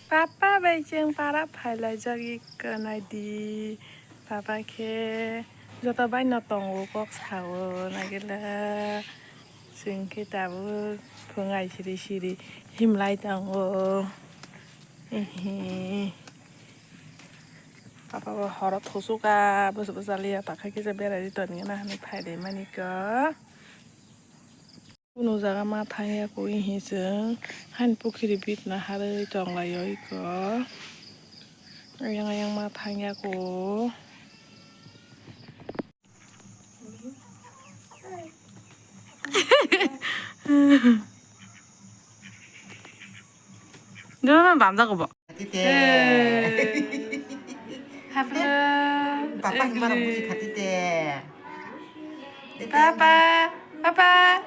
Papa baiceng para phailai jagi kanai di papa ke joto bai no tongo kok sao nagila singke tabu phungai siri himlai tango papa horot thusuka bus-busalia pakai ke bera di toni na hani phaide manika kuno jaga ma thaya ko hiseng han pukhiri bit na hare tonglai ko ayang ma thaya ko 너는 남자가 봐. 같이대. 하플. 바빠 힘마랑 무지 같이대. 빠빠. 빠빠.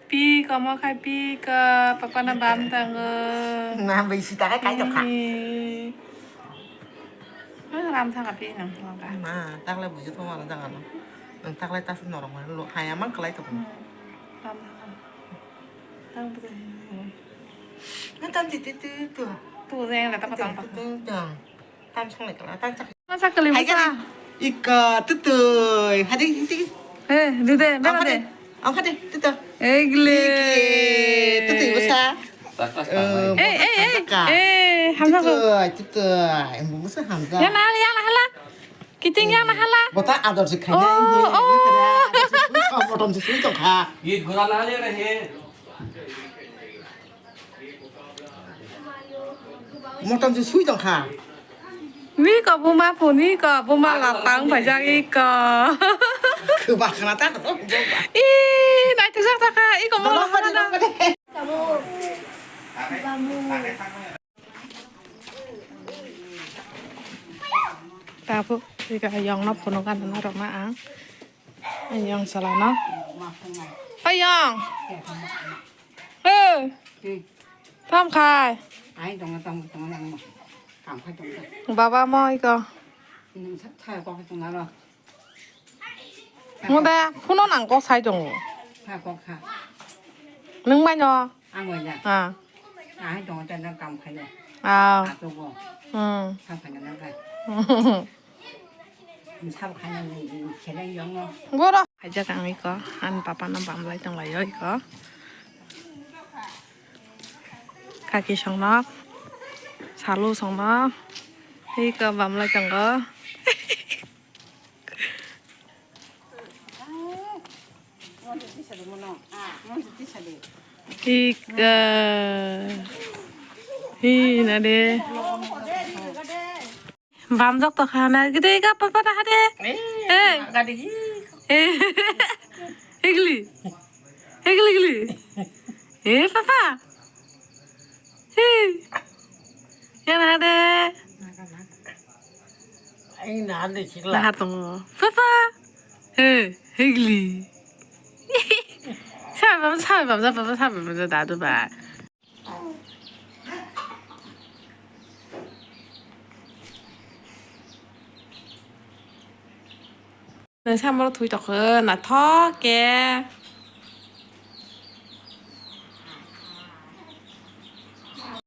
Pi có khai pi có papa na bám thằng Nam bị xí ta cái chọc hả? nó làm thằng pi nè làm cả Mà tao lại buổi tối mà nó đang ăn tao lại tao xin nó rồi mà hai em mắc cái chọc làm thằng nó tao chỉ từ tu ra là tao có tao tao xong lại cái tao chắc nó sao cái gì mà 이거 뜨뜨 하디 띠 에 누데 내가데 하디 뜨뜨 에글레 뜨뜨 이거 사 에에에 함사고 뜨뜨 무슨 함자 야나 할라 기팅 야나 할라 뭐다 아저씨 가냐 이게 뭐좀 수이 좀 가. 이 고라나 하려고 해. 뭐좀 수이 좀 가. mi có bố má phụ mi có bố má là tăng phải ra ý có 그 막하나 딱 이 나이 thực sắc thật à ý có mong là đó ta phụ thì cái dòng nó phụ nó gần nó rộng mà ăn anh dòng sao là nó anh dòng thăm khai 아이 동양 감카 동양 bà mò 이거 차에 꽉 동나라 뭐다 phụ nó nặng có sai 정도 차꽉카 nướng bao nhiêu 안거냐 à 아이 동전 감카요 à 아도고 ừ 감카는 나가 사업하는 계량 영어 뭐라 하자 강 이거 한 바빠는 밤 lại trong lại 이거 가기 xong 살로 xong 이거 밤 lại trong đó 이거 이 나데 밤 적도 하나 그래 이거 빠빠다 하데 Egli. Papa. Yang ada. Anh ăn đi chị Lah tunggu. Papa. Egli. Papa dah tu bah. Nên sao mà nó thui tọt hơn là thó kìa